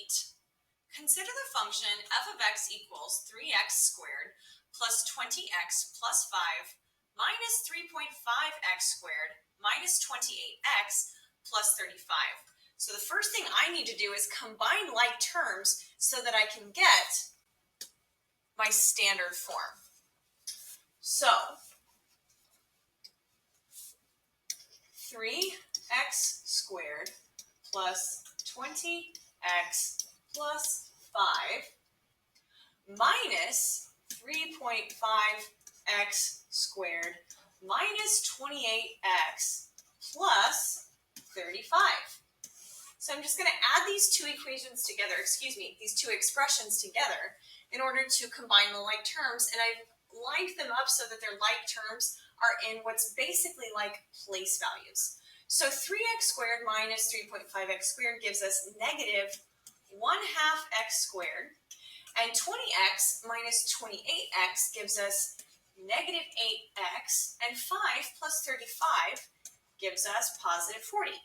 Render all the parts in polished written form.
8. Consider the function f of x equals 3x squared plus 20x plus 5 minus 3.5x squared minus 28x plus 35. So the first thing I need to do is combine like terms so that I can get my standard form. So 3x squared plus 20x plus 5 minus 3.5x squared minus 28x plus 35. So I'm just going to add these two equations together, these two expressions together in order to combine the like terms, and I've lined them up so that their like terms are in what's basically like place values. So 3x squared minus 3.5x squared gives us negative 1/2 x squared, and 20x minus 28x gives us negative 8x, and 5 plus 35 gives us positive 40.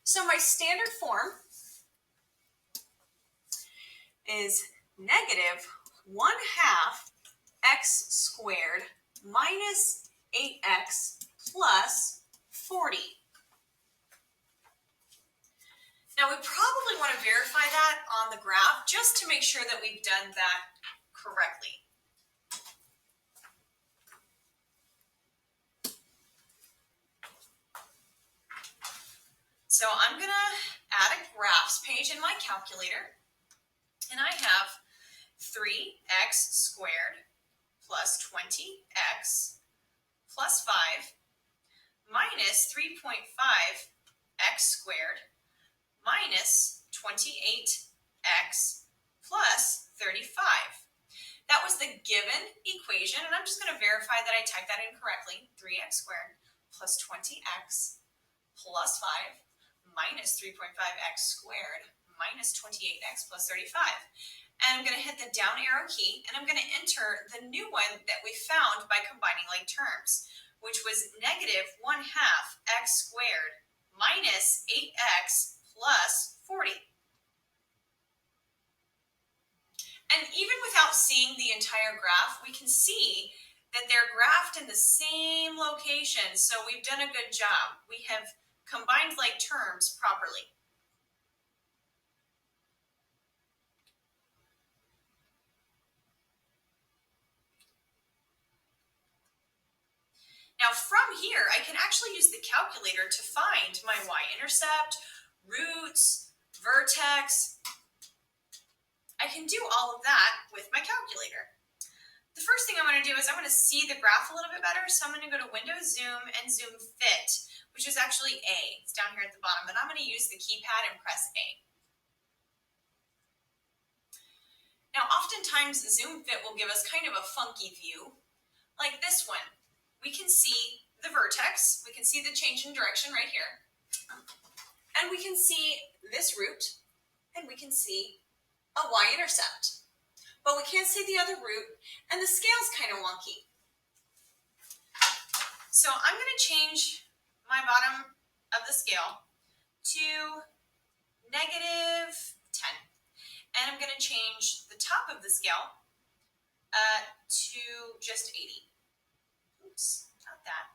So my standard form is negative 1/2 x squared minus 8x plus 40. Now we probably want to verify that on the graph just to make sure that we've done that correctly. So I'm going to add a graphs page in my calculator, and I have 3x squared plus 20x plus 5 minus 3.5x squared minus 28x plus 35. That was the given equation, and I'm just going to verify that I typed that in correctly. 3x squared plus 20x plus 5 minus 3.5x squared minus 28x plus 35. And I'm going to hit the down arrow key, and I'm going to enter the new one that we found by combining like terms, which was negative 1/2 x squared minus 8x plus 40. And even without seeing the entire graph, we can see that they're graphed in the same location, so we've done a good job. We have combined like terms properly. Now from here, I can actually use the calculator to find my y-intercept, roots, vertex. I can do all of that with my calculator. The first thing I'm going to do is I'm going to see the graph a little bit better, so I'm going to go to Windows Zoom and Zoom Fit, which is actually A. It's down here at the bottom, but I'm going to use the keypad and press A. Now oftentimes Zoom Fit will give us kind of a funky view, like this one. We can see the vertex, we can see the change in direction right here, and we can see this root, and we can see a y-intercept. But we can't see the other root, and the scale's kind of wonky. So I'm going to change my bottom of the scale to negative 10, and I'm going to change the top of the scale to just 80. Oops, not that.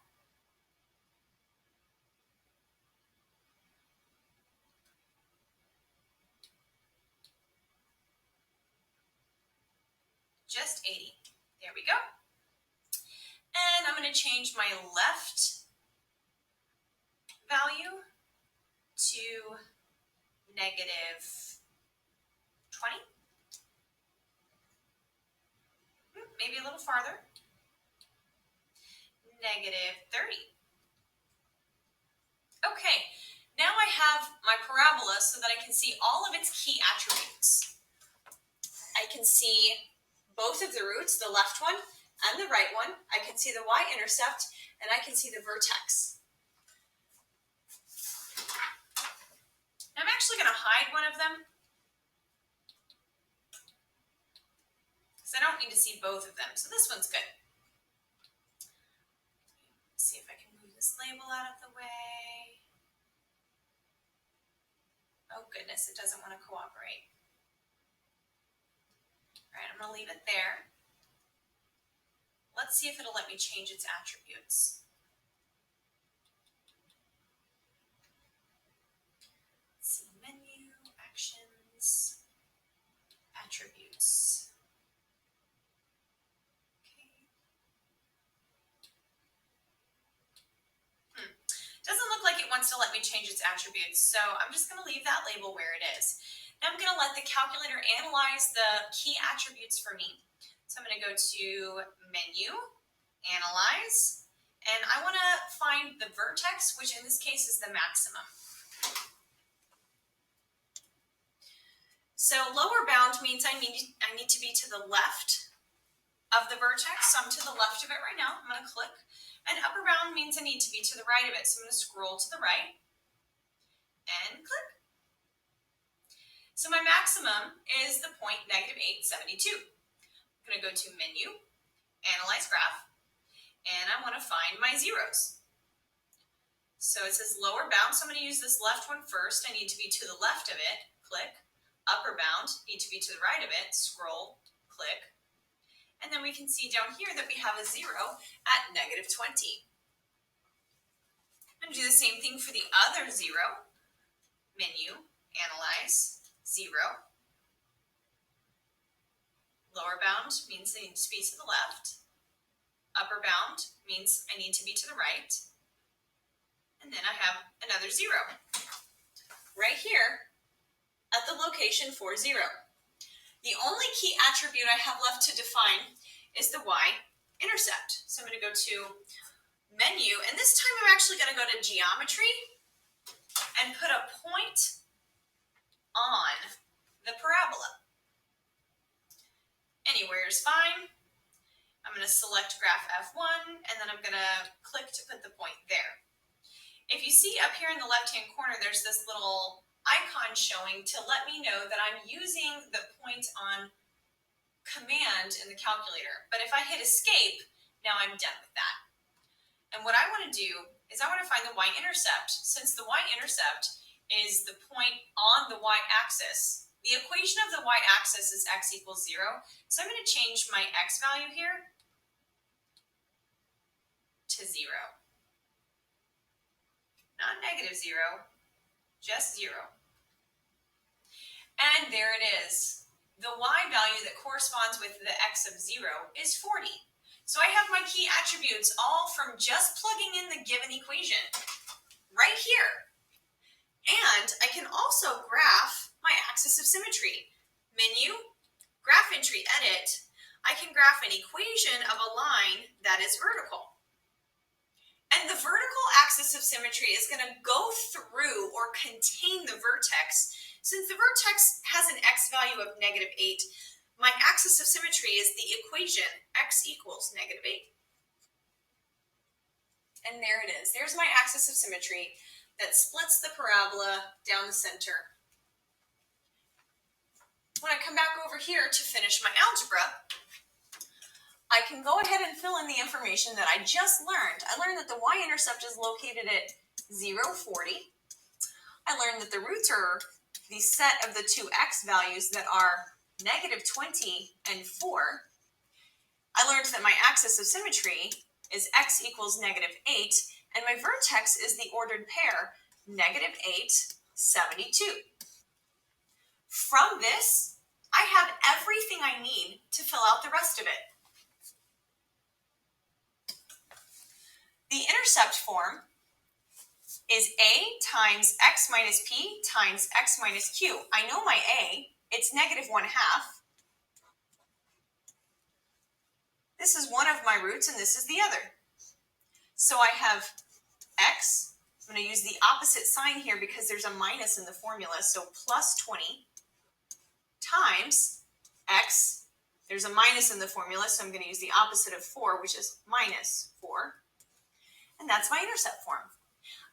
Just 80. There we go. And I'm going to change my left value to negative 20. Maybe a little farther. Negative 30. Okay, now I have my parabola so that I can see all of its key attributes. I can see both of the roots, the left one and the right one. I can see the y-intercept, and I can see the vertex. Now I'm actually going to hide one of them, because I don't need to see both of them, so this one's good. Let's see if I can move this label out of the way. Oh goodness, it doesn't want to cooperate. All right, I'm going to leave it there. Let's see if it'll let me change its attributes. Let's see, menu, actions, attributes. Okay. Doesn't look like it wants to let me change its attributes, so I'm just going to leave that label where it is. Now I'm going to let the calculator analyze the key attributes for me. So I'm going to go to Menu, Analyze, and I want to find the vertex, which in this case is the maximum. So lower bound means I need to be to the left of the vertex, so I'm to the left of it right now. I'm going to click. And upper bound means I need to be to the right of it, so I'm going to scroll to the right and click. So my maximum is the point -872. I'm going to go to Menu, Analyze Graph, and I want to find my zeros. So it says lower bound, so I'm going to use this left one first. I need to be to the left of it, click. Upper bound, need to be to the right of it, scroll, click. And then we can see down here that we have a 0 at -20. I'm going to do the same thing for the other 0. Menu, Analyze, 0. Lower bound means I need to be to the left. Upper bound means I need to be to the right. And then I have another 0 right here at the location for 0. The only key attribute I have left to define is the y-intercept. So I'm going to go to Menu, and this time I'm actually going to go to Geometry and put a point on the parabola. Anywhere is fine. I'm going to select graph F1, and then I'm going to click to put the point there. If you see up here in the left-hand corner, there's this little icon showing to let me know that I'm using the point on command in the calculator. But if I hit escape, now I'm done with that. And what I want to do is I want to find the y-intercept. Since the y-intercept is the point on the y-axis, the equation of the y-axis is x equals 0. So I'm going to change my x value here to 0. Not -0, just 0. And there it is. The y value that corresponds with the x of 0 is 40. So I have my key attributes all from just plugging in the given equation right here. And I can also graph my axis of symmetry. Menu, Graph Entry, Edit. I can graph an equation of a line that is vertical. And the vertical axis of symmetry is going to go through or contain the vertex. Since the vertex has an x value of -8, my axis of symmetry is the equation x equals -8. And there it is. There's my axis of symmetry that splits the parabola down the center. When I come back over here to finish my algebra, I can go ahead and fill in the information that I just learned. I learned that the y-intercept is located at 0, 40. I learned that the roots are the set of the two x values that are -20 and 4. I learned that my axis of symmetry is x equals -8, and my vertex is the ordered pair -8, 72. From this, I have everything I need to fill out the rest of it. The intercept form is a times x minus p times x minus q. I know my a, it's -1/2. This is one of my roots and this is the other. So I have x, I'm going to use the opposite sign here because there's a minus in the formula, so +20 times x, there's a minus in the formula, so I'm going to use the opposite of 4, which is -4. And that's my intercept form.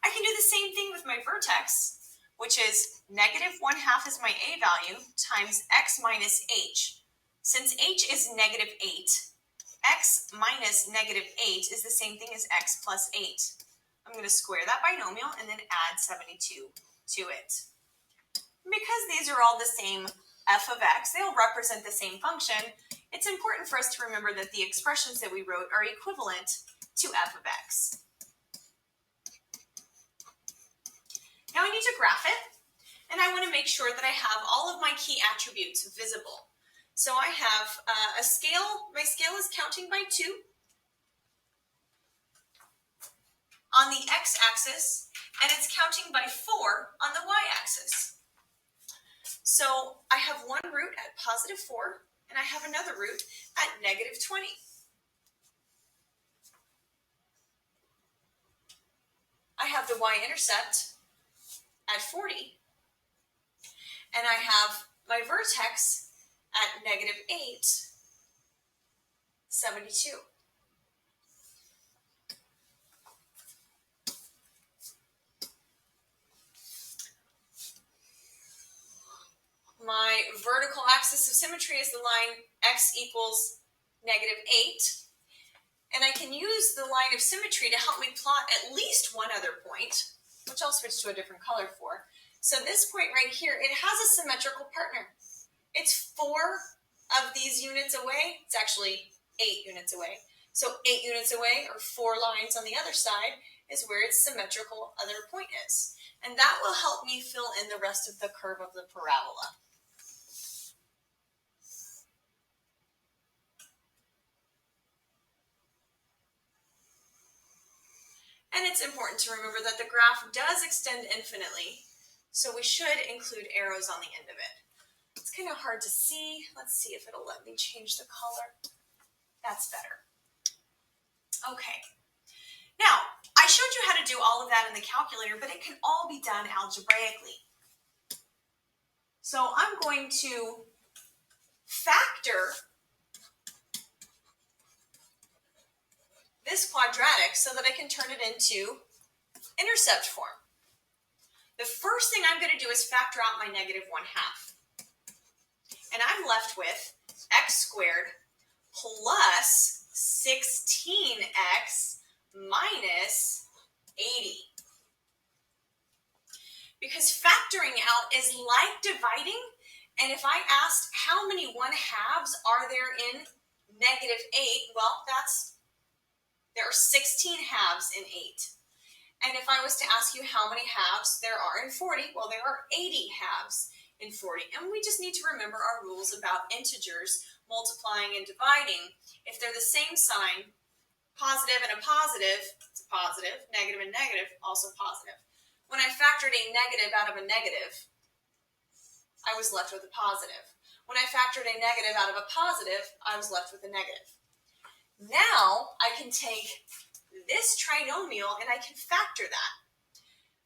I can do the same thing with my vertex, which is -1/2 is my a value times x minus h. Since h is -8, x minus -8 is the same thing as x plus 8. I'm going to square that binomial and then add 72 to it. Because these are all the same f of x, they'll represent the same function. It's important for us to remember that the expressions that we wrote are equivalent to f of x. Now I need to graph it, and I want to make sure that I have all of my key attributes visible. So I have a scale. My scale is counting by 2 on the x-axis, and it's counting by 4 on the y-axis. So I have one root at positive 4, and I have another root at negative 20. I have the y-intercept at 40, and I have my vertex at negative 8, 72. My vertical axis of symmetry is the line x equals negative 8. And I can use the line of symmetry to help me plot at least one other point, which I'll switch to a different color for. So this point right here, it has a symmetrical partner. It's 4 of these units away. It's actually 8 units away. So 8 units away, or 4 lines on the other side, is where its symmetrical other point is. And that will help me fill in the rest of the curve of the parabola. And it's important to remember that the graph does extend infinitely, so we should include arrows on the end of it. It's kind of hard to see. Let's see if it'll let me change the color. That's better. Okay. Now, I showed you how to do all of that in the calculator, but it can all be done algebraically. So I'm going to factor this quadratic so that I can turn it into intercept form. The first thing I'm going to do is factor out my negative 1/2. And I'm left with x squared plus 16x minus 80. Because factoring out is like dividing, and if I asked how many 1/2s are there in negative 8, well, there are 16 halves in 8. And if I was to ask you how many halves there are in 40, well, there are 80 halves in 40. And we just need to remember our rules about integers multiplying and dividing. If they're the same sign, positive and a positive, it's a positive, negative and negative, also positive. When I factored a negative out of a negative, I was left with a positive. When I factored a negative out of a positive, I was left with a negative. Now I can take this trinomial and I can factor that.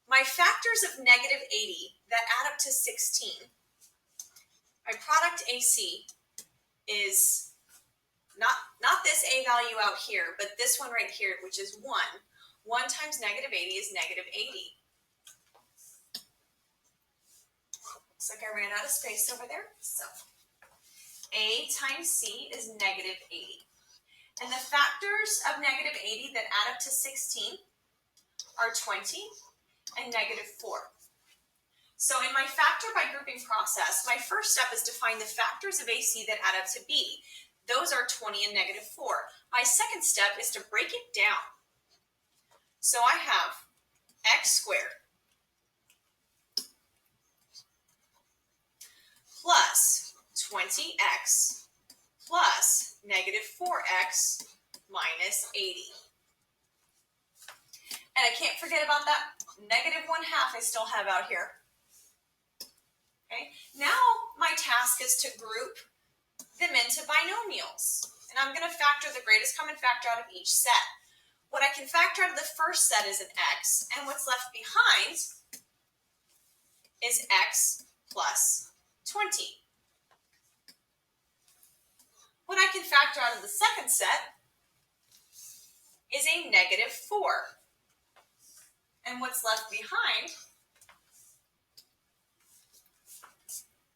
My factors of negative 80 that add up to 16, my product AC is not this A value out here, but this one right here, which is 1. 1 times negative 80 is negative 80. Looks like I ran out of space over there. So A times C is negative 80. And the factors of negative 80 that add up to 16 are 20 and negative 4. So in my factor by grouping process, my first step is to find the factors of AC that add up to B. Those are 20 and negative 4. My second step is to break it down. So I have x squared plus 20x plus negative 4x minus 80. And I can't forget about that negative 1/2 I still have out here. Okay, now my task is to group them into binomials. And I'm going to factor the greatest common factor out of each set. What I can factor out of the first set is an x, and what's left behind is x plus 20. What I can factor out of the second set is a negative 4. And what's left behind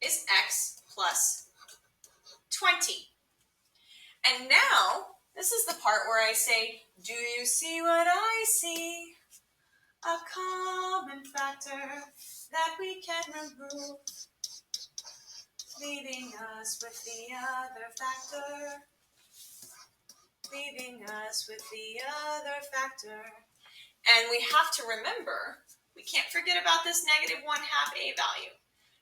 is x plus 20. And now, this is the part where I say, do you see what I see? A common factor that we can remove, leaving us with the other factor, leaving us with the other factor. And we have to remember, we can't forget about this negative 1/2 a value.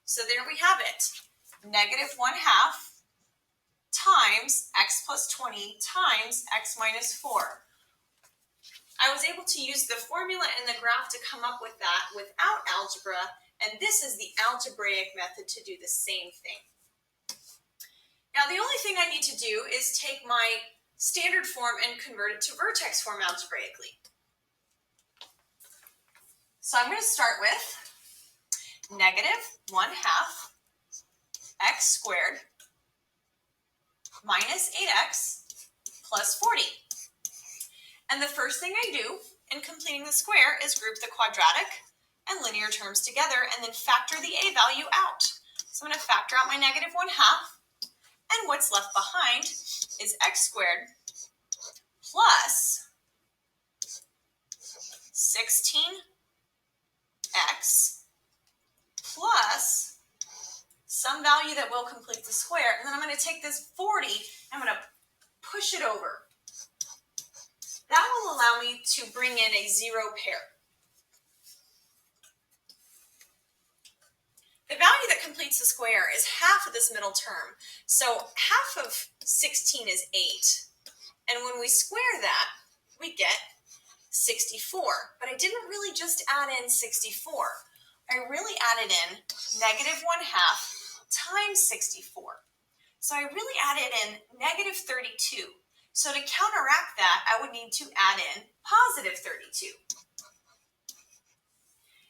So there we have it, negative 1/2 times x plus 20 times x minus 4. I was able to use the formula in the graph to come up with that without algebra, and this is the algebraic method to do the same thing. Now the only thing I need to do is take my standard form and convert it to vertex form algebraically. So I'm going to start with negative 1/2 x squared minus 8x plus 40. And the first thing I do in completing the square is group the quadratic and linear terms together and then factor the a value out. So I'm going to factor out my negative 1/2, and what's left behind is x squared plus 16x plus some value that will complete the square. And then I'm going to take this 40 and I'm going to push it over. That will allow me to bring in a zero pair. The value that completes the square is half of this middle term. So half of 16 is 8. And when we square that, we get 64. But I didn't really just add in 64. I really added in negative 1/2 times 64. So I really added in negative 32. So to counteract that, I would need to add in positive 32.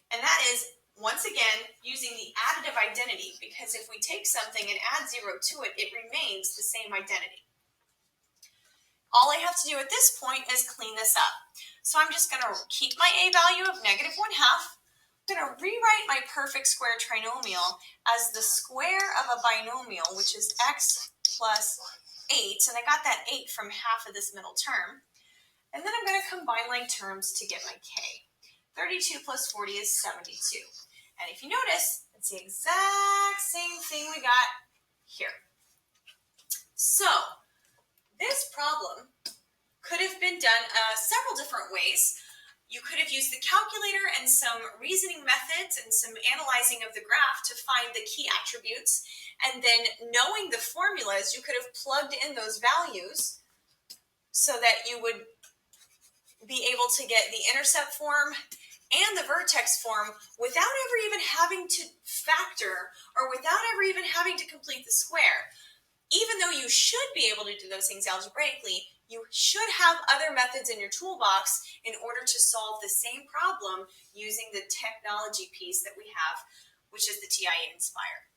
And that is, once again, using the additive identity, because if we take something and add 0 to it, it remains the same identity. All I have to do at this point is clean this up. So I'm just going to keep my a value of negative 1/2. I'm going to rewrite my perfect square trinomial as the square of a binomial, which is x plus 8, and I got that 8 from half of this middle term. And then I'm going to combine like terms to get my k. 32 plus 40 is 72. And if you notice, it's the exact same thing we got here. So this problem could have been done several different ways. You could have used the calculator and some reasoning methods and some analyzing of the graph to find the key attributes. And then knowing the formulas, you could have plugged in those values so that you would be able to get the intercept form and the vertex form without ever even having to factor or without ever even having to complete the square. Even though you should be able to do those things algebraically, you should have other methods in your toolbox in order to solve the same problem using the technology piece that we have, which is the TIA Inspire.